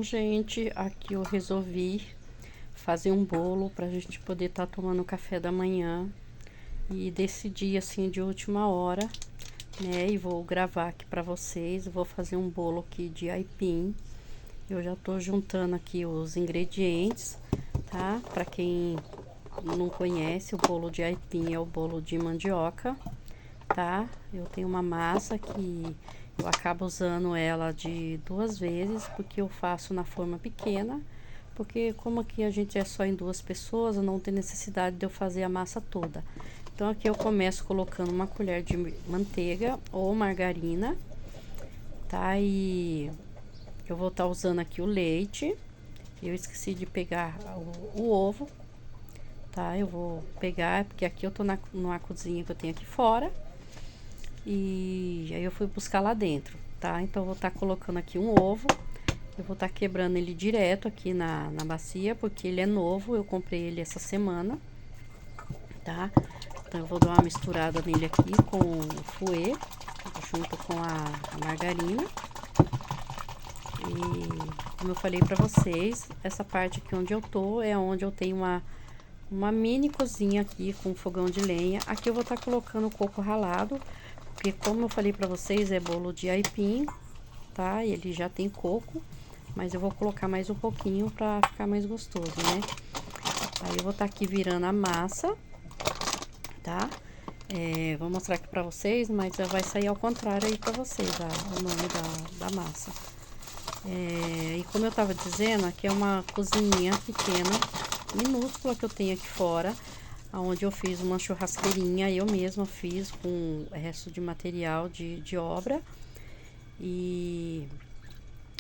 gente, aqui eu resolvi fazer um bolo pra gente poder estar tomando café da manhã e decidi assim de última hora, né? E vou gravar aqui pra vocês. Vou fazer um bolo aqui de aipim. Eu já tô juntando aqui os ingredientes, tá? Pra quem não conhece, o bolo de aipim é o bolo de mandioca, tá? Eu tenho uma massa que eu acabo usando ela de 2 vezes, porque eu faço na forma pequena, porque como aqui a gente é só em 2 pessoas, não tem necessidade de eu fazer a massa toda. Então aqui eu começo colocando uma colher de manteiga ou margarina, tá? E eu vou estar usando aqui o leite. Eu esqueci de pegar o ovo, tá? Eu vou pegar, porque aqui eu tô numa cozinha que eu tenho aqui fora. E aí eu fui buscar lá dentro, tá? Então eu vou estar colocando aqui um ovo. Eu vou estar quebrando ele direto aqui na bacia, porque ele é novo. Eu comprei ele essa semana, tá? Então eu vou dar uma misturada nele aqui com o fouet, junto com a margarina. E como eu falei pra vocês, essa parte aqui onde eu tô é onde eu tenho uma mini cozinha aqui com fogão de lenha. Aqui eu vou estar colocando o coco ralado, porque como eu falei pra vocês, é bolo de aipim, tá? E ele já tem coco, mas eu vou colocar mais um pouquinho pra ficar mais gostoso, né? Aí eu vou estar aqui virando a massa, tá? Vou mostrar aqui pra vocês, mas vai sair ao contrário aí pra vocês, o nome da massa. E como eu tava dizendo, aqui é uma cozinha pequena, minúscula, que eu tenho aqui fora, onde eu fiz uma churrasqueirinha. Eu mesma fiz com resto de material de obra. E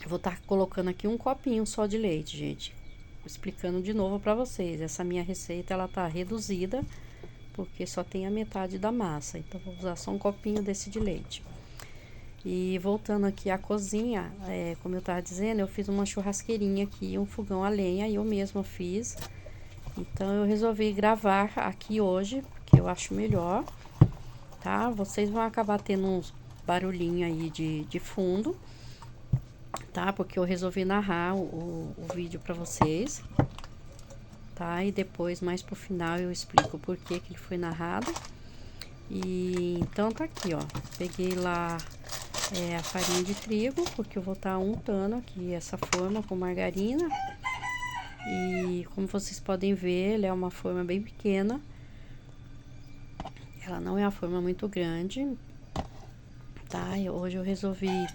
vou estar colocando aqui um copinho só de leite, gente. Explicando de novo pra vocês, essa minha receita ela tá reduzida, porque só tem a metade da massa. Então vou usar só um copinho desse de leite. E voltando aqui à cozinha, como eu tava dizendo, eu fiz uma churrasqueirinha aqui, um fogão a lenha, eu mesma fiz. Então eu resolvi gravar aqui hoje, porque eu acho melhor, tá? Vocês vão acabar tendo uns barulhinhos aí de fundo, tá? Porque eu resolvi narrar o vídeo pra vocês, tá? E depois, mais pro final, eu explico por que ele foi narrado. E então tá aqui, ó. Peguei lá a farinha de trigo, porque eu vou estar untando aqui essa forma com margarina. E como vocês podem ver, ela é uma forma bem pequena. Ela não é uma forma muito grande, tá? Hoje eu resolvi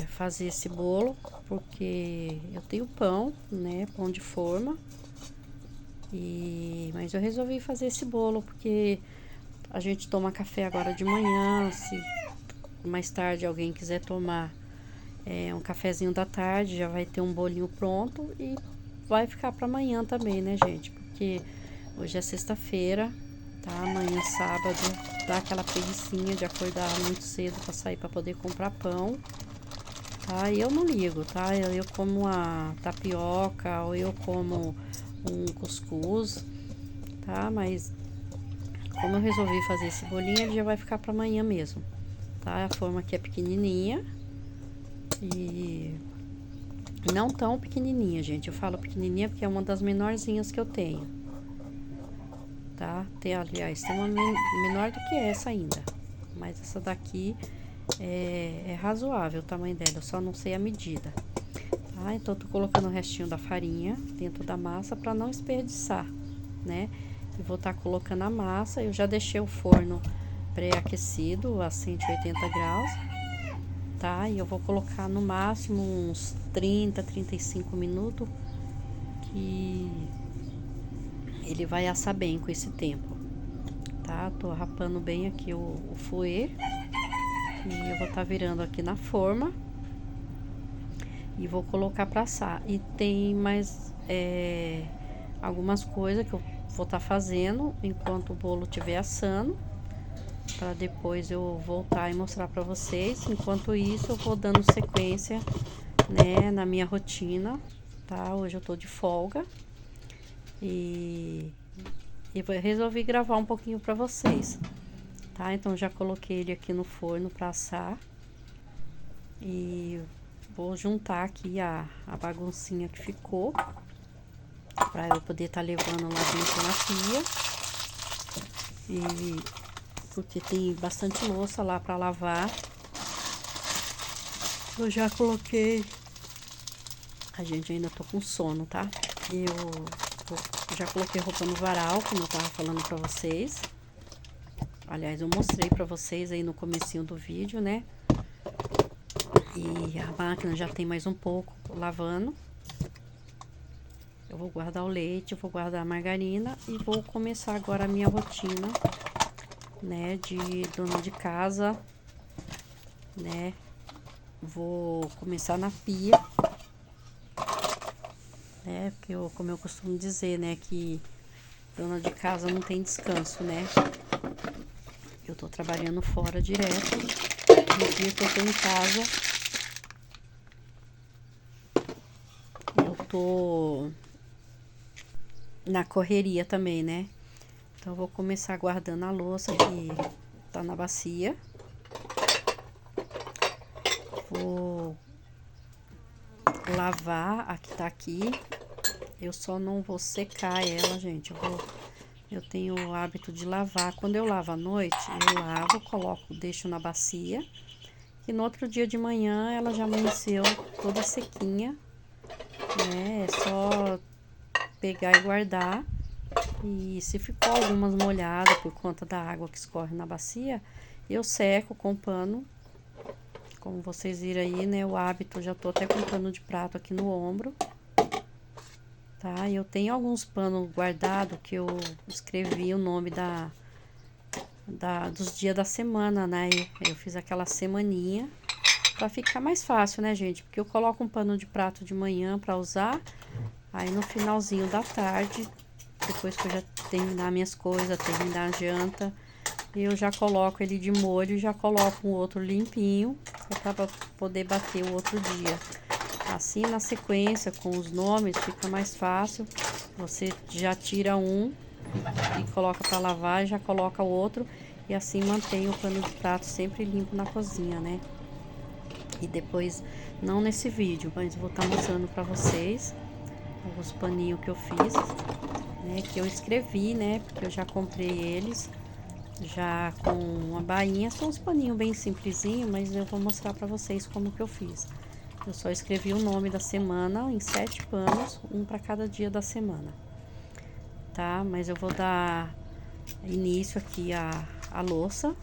fazer esse bolo, porque eu tenho pão, né? Pão de forma. Mas eu resolvi fazer esse bolo, porque a gente toma café agora de manhã. Se mais tarde alguém quiser tomar um cafezinho da tarde, já vai ter um bolinho pronto e vai ficar para amanhã também, né, gente? Porque hoje é sexta-feira, tá? Amanhã, sábado, dá aquela preguicinha de acordar muito cedo para sair para poder comprar pão, tá? E eu não ligo, tá? Eu como a tapioca ou eu como um cuscuz, tá? Mas como eu resolvi fazer esse bolinho, ele já vai ficar para amanhã mesmo, tá? A forma aqui é pequenininha e não tão pequenininha, gente. Eu falo pequenininha porque é uma das menorzinhas que eu tenho, tá? Aliás, tem uma menor do que essa ainda, mas essa daqui é razoável o tamanho dela. Eu só não sei a medida, tá? Então, eu tô colocando o restinho da farinha dentro da massa para não desperdiçar, né? E vou estar colocando a massa. Eu já deixei o forno pré-aquecido a 180 graus, tá? E eu vou colocar no máximo uns 35 minutos, que ele vai assar bem com esse tempo, tá? Tô rapando bem aqui o fouet. E eu vou estar virando aqui na forma e vou colocar para assar. E tem mais algumas coisas que eu vou estar fazendo enquanto o bolo estiver assando, para depois eu voltar e mostrar para vocês. Enquanto isso, eu vou dando sequência, né, na minha rotina, tá? Hoje eu tô de folga e resolvi gravar um pouquinho para vocês, tá? Então já coloquei ele aqui no forno para assar e vou juntar aqui a baguncinha que ficou, pra eu poder estar levando lá dentro na pia. E porque tem bastante louça lá pra lavar. Eu já coloquei. A gente ainda tô com sono, tá? Eu já coloquei roupa no varal, como eu tava falando pra vocês. Aliás, eu mostrei pra vocês aí no comecinho do vídeo, né? E a máquina já tem mais um pouco lavando. Eu vou guardar o leite, vou guardar a margarina e vou começar agora a minha rotina, né, de dona de casa, né? Vou começar na pia, né? Porque como eu costumo dizer, né, que dona de casa não tem descanso, né? Eu tô trabalhando fora direto. No dia que eu tô em casa, eu tô na correria também, né? Então, eu vou começar guardando a louça que tá na bacia. Vou lavar a que tá aqui. Eu só não vou secar ela, gente. Eu tenho o hábito de lavar. Quando eu lavo à noite, eu lavo, coloco, deixo na bacia. E no outro dia de manhã, ela já amanheceu toda sequinha, né? É só pegar e guardar. E se ficou algumas molhadas por conta da água que escorre na bacia, eu seco com pano. Como vocês viram aí, né, o hábito, eu já tô até com pano de prato aqui no ombro. Tá? Eu tenho alguns panos guardados que eu escrevi o nome dos dias da semana, né? Eu fiz aquela semaninha pra ficar mais fácil, né, gente? Porque eu coloco um pano de prato de manhã pra usar, aí no finalzinho da tarde, depois que eu já terminar minhas coisas, terminar a janta, eu já coloco ele de molho e já coloco um outro limpinho para poder bater o outro dia. Assim, na sequência, com os nomes, fica mais fácil. Você já tira um e coloca para lavar, já coloca o outro e assim mantém o pano de prato sempre limpo na cozinha, né? E depois, não nesse vídeo, mas vou estar mostrando para vocês os paninhos que eu fiz, né? Que eu escrevi, né? Porque eu já comprei eles já com uma bainha. São uns paninhos bem simplesinhos, mas eu vou mostrar para vocês como que eu fiz. Eu só escrevi o nome da semana em 7 panos, um para cada dia da semana, tá? Mas eu vou dar início aqui a louça,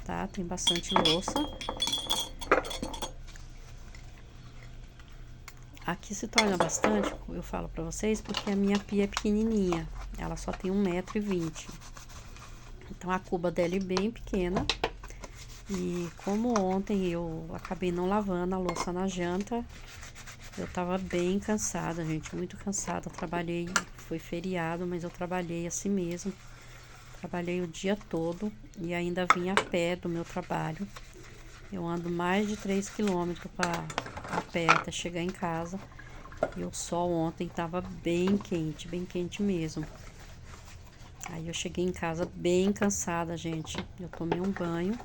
tá? Tem bastante louça. Aqui se torna bastante, eu falo pra vocês, porque a minha pia é pequenininha. Ela só tem 1,20 m. Então, a cuba dela é bem pequena. E como ontem eu acabei não lavando a louça na janta, eu tava bem cansada, gente, muito cansada. Trabalhei, foi feriado, mas eu trabalhei assim mesmo. Trabalhei o dia todo e ainda vim a pé do meu trabalho. Eu ando mais de 3 quilômetros a pé até chegar em casa. E o sol ontem tava bem quente mesmo. Aí eu cheguei em casa bem cansada, gente. Eu tomei um banho.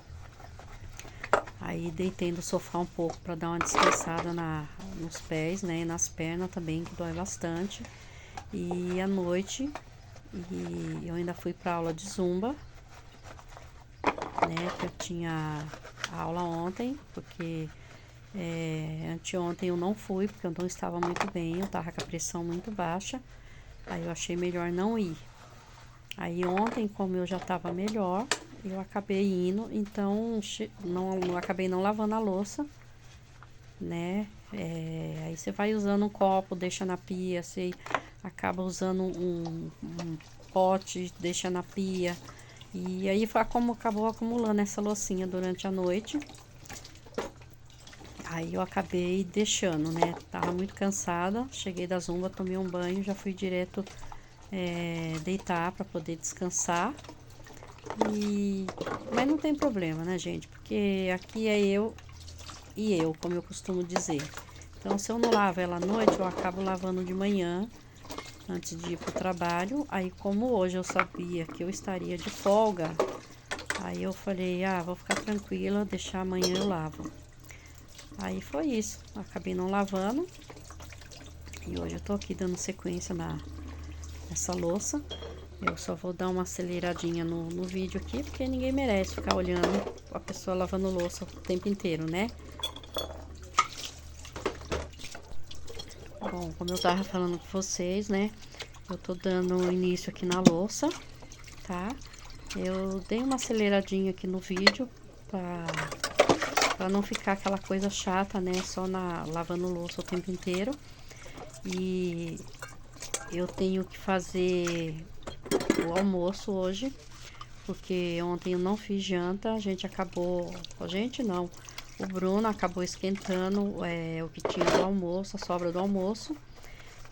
Aí deitei no sofá um pouco para dar uma descansada nos pés, né? E nas pernas também, que dói bastante. E à noite, eu ainda fui para aula de zumba, né? Que eu tinha aula ontem, porque anteontem eu não fui, porque eu não estava muito bem, eu tava com a pressão muito baixa. Aí eu achei melhor não ir. Aí ontem, como eu já tava melhor, eu acabei indo, então acabei não lavando a louça, né? Aí você vai usando um copo, deixa na pia, você acaba usando um pote, deixa na pia. E aí foi como acabou acumulando essa loucinha durante a noite. Aí eu acabei deixando, né? Tava muito cansada, cheguei da zumba, tomei um banho, já fui direto deitar para poder descansar. Mas não tem problema, né, gente? Porque aqui é eu e eu, como eu costumo dizer. Então, se eu não lavo ela à noite, eu acabo lavando de manhã, antes de ir pro trabalho. Aí, como hoje eu sabia que eu estaria de folga, aí eu falei, vou ficar tranquila, deixar amanhã eu lavo. Aí foi isso, acabei não lavando. E hoje eu tô aqui dando sequência nessa louça. Eu só vou dar uma aceleradinha no vídeo aqui, porque ninguém merece ficar olhando a pessoa lavando louça o tempo inteiro, né? Bom, como eu tava falando com vocês, né? Eu tô dando início aqui na louça, tá? Eu dei uma aceleradinha aqui no vídeo pra não ficar aquela coisa chata, né? Só lavando louça o tempo inteiro. E eu tenho que fazer o almoço hoje, porque ontem eu não fiz janta. A gente acabou... A gente não. O Bruno acabou esquentando o que tinha do almoço, a sobra do almoço.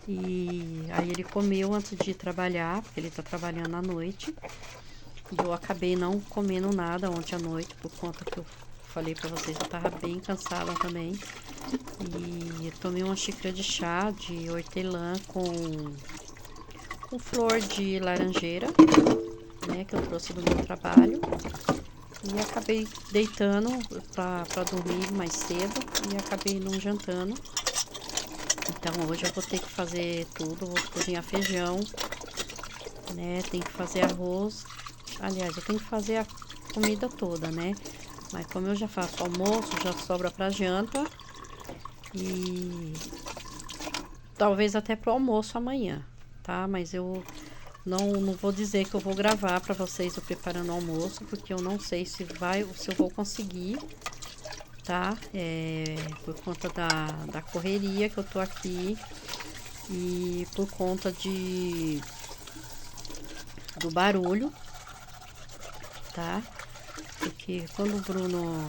E aí ele comeu antes de trabalhar, porque ele tá trabalhando à noite. E eu acabei não comendo nada ontem à noite, por conta que eu falei pra vocês, eu tava bem cansada também. E eu tomei uma xícara de chá de hortelã com flor de laranjeira, né, que eu trouxe do meu trabalho. E acabei deitando pra dormir mais cedo e acabei não jantando. Então hoje eu vou ter que fazer tudo, vou cozinhar feijão, né, tem que fazer arroz. Aliás, eu tenho que fazer a comida toda, né? Mas como eu já faço almoço, já sobra pra janta. E talvez até pro almoço amanhã, tá? Mas eu não vou dizer que eu vou gravar pra vocês eu preparando o almoço, porque eu não sei se eu vou conseguir, tá? Por conta da correria que eu tô aqui e por conta do barulho, tá? Porque quando o Bruno,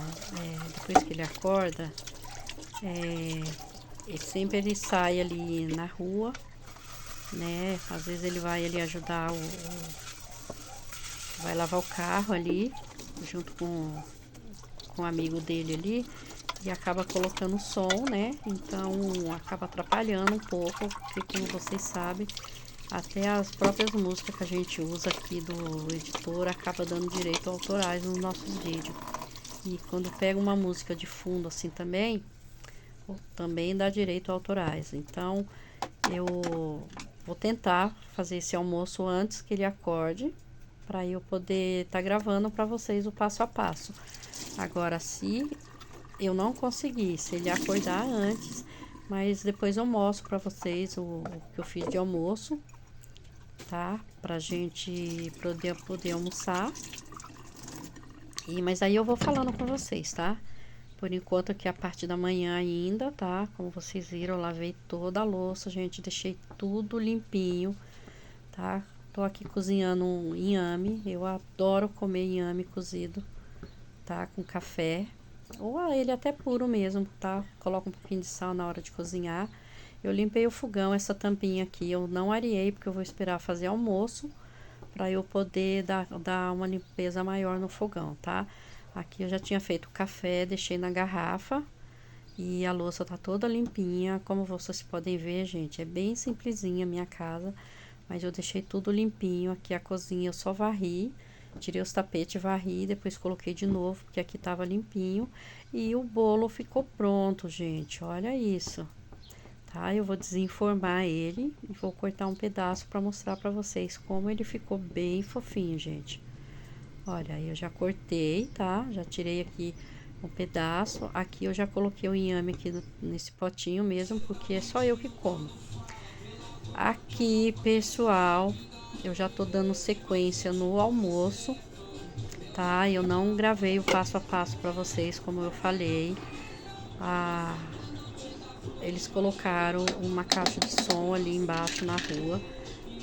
depois que ele acorda, ele sai ali na rua, né? Às vezes ele vai ali ajudar vai lavar o carro ali, junto com um amigo dele ali, e acaba colocando som, né? Então acaba atrapalhando um pouco, porque como vocês sabem, até as próprias músicas que a gente usa aqui do editor acaba dando direito autorais nos nossos vídeos. E quando pega uma música de fundo assim também dá direito autorais. Então eu vou tentar fazer esse almoço antes que ele acorde, para eu poder estar gravando para vocês o passo a passo. Agora, se eu não conseguir, se ele acordar antes, mas depois eu mostro para vocês o que eu fiz de almoço, tá? Pra gente poder almoçar. Mas aí eu vou falando com vocês, tá? Por enquanto aqui a parte da manhã ainda, tá? Como vocês viram, eu lavei toda a louça, gente, deixei tudo limpinho, tá? Tô aqui cozinhando um inhame, eu adoro comer inhame cozido, tá? Com café, ou ele até puro mesmo, tá? Coloco um pouquinho de sal na hora de cozinhar. Eu limpei o fogão, essa tampinha aqui, eu não areei, porque eu vou esperar fazer almoço, para eu poder dar uma limpeza maior no fogão, tá? Aqui eu já tinha feito o café, deixei na garrafa e a louça tá toda limpinha. Como vocês podem ver, gente, é bem simplesinha a minha casa, mas eu deixei tudo limpinho. Aqui a cozinha eu só varri, tirei os tapetes, varri, depois coloquei de novo, porque aqui tava limpinho. E o bolo ficou pronto, gente, olha isso. Tá, eu vou desenformar ele e vou cortar um pedaço para mostrar para vocês como ele ficou bem fofinho, gente. Olha, aí eu já cortei, tá? Já tirei aqui um pedaço. Aqui eu já coloquei o inhame aqui nesse potinho mesmo, porque é só eu que como. Aqui, pessoal, eu já tô dando sequência no almoço, tá? Eu não gravei o passo a passo para vocês, como eu falei. Eles colocaram uma caixa de som ali embaixo na rua,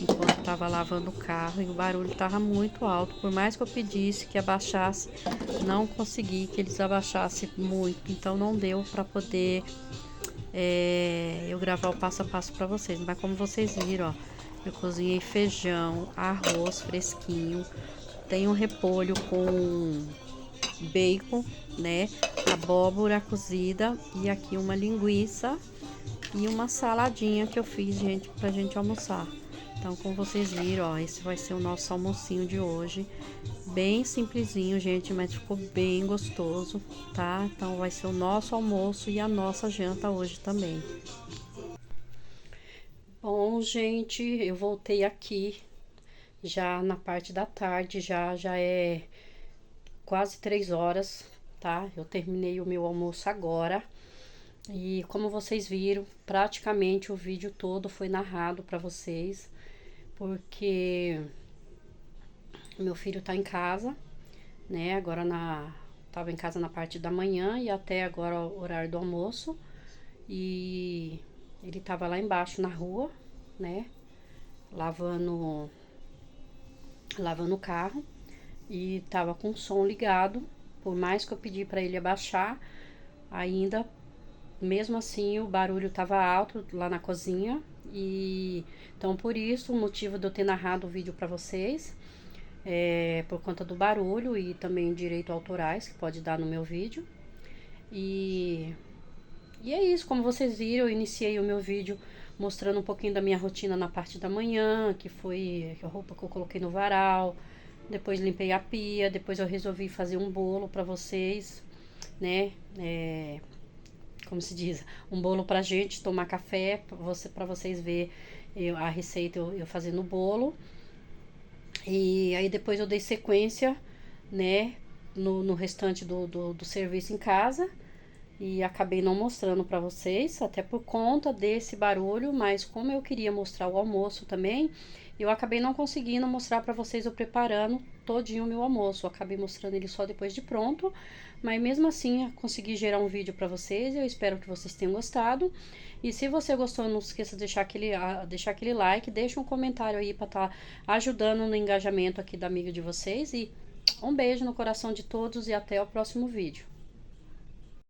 enquanto tava lavando o carro, e o barulho tava muito alto. Por mais que eu pedisse que abaixasse, não consegui que eles abaixassem muito, então não deu para poder eu gravar o passo a passo para vocês. Mas como vocês viram, ó, eu cozinhei feijão, arroz fresquinho, tem um repolho com bacon, né, abóbora cozida, e aqui uma linguiça e uma saladinha que eu fiz, gente, pra gente almoçar. Então, como vocês viram, ó, esse vai ser o nosso almocinho de hoje. Bem simplesinho, gente, mas ficou bem gostoso, tá? Então, vai ser o nosso almoço e a nossa janta hoje também. Bom, gente, eu voltei aqui já na parte da tarde, já é quase 3 horas, tá? Eu terminei o meu almoço agora. E como vocês viram, praticamente o vídeo todo foi narrado para vocês, porque meu filho tá em casa, né? Tava em casa na parte da manhã e até agora o horário do almoço. E ele tava lá embaixo na rua, né? Lavando o carro e tava com o som ligado. Por mais que eu pedi para ele abaixar, ainda mesmo assim o barulho tava alto lá na cozinha. E então por isso o motivo de eu ter narrado o vídeo para vocês é por conta do barulho e também direitos autorais que pode dar no meu vídeo. E é isso, como vocês viram, eu iniciei o meu vídeo mostrando um pouquinho da minha rotina na parte da manhã, que foi a roupa que eu coloquei no varal, depois limpei a pia, depois eu resolvi fazer um bolo para vocês, né? Como se diz, um bolo pra gente tomar café, para vocês verem a receita eu fazendo o bolo. E aí depois eu dei sequência, né, no restante do serviço em casa. E acabei não mostrando para vocês, até por conta desse barulho, mas como eu queria mostrar o almoço também, eu acabei não conseguindo mostrar para vocês eu preparando todinho o meu almoço. Eu acabei mostrando ele só depois de pronto, mas mesmo assim eu consegui gerar um vídeo para vocês. Eu espero que vocês tenham gostado. E se você gostou, não esqueça de deixar aquele like, deixa um comentário aí para estar ajudando no engajamento aqui da amiga de vocês. E um beijo no coração de todos e até o próximo vídeo.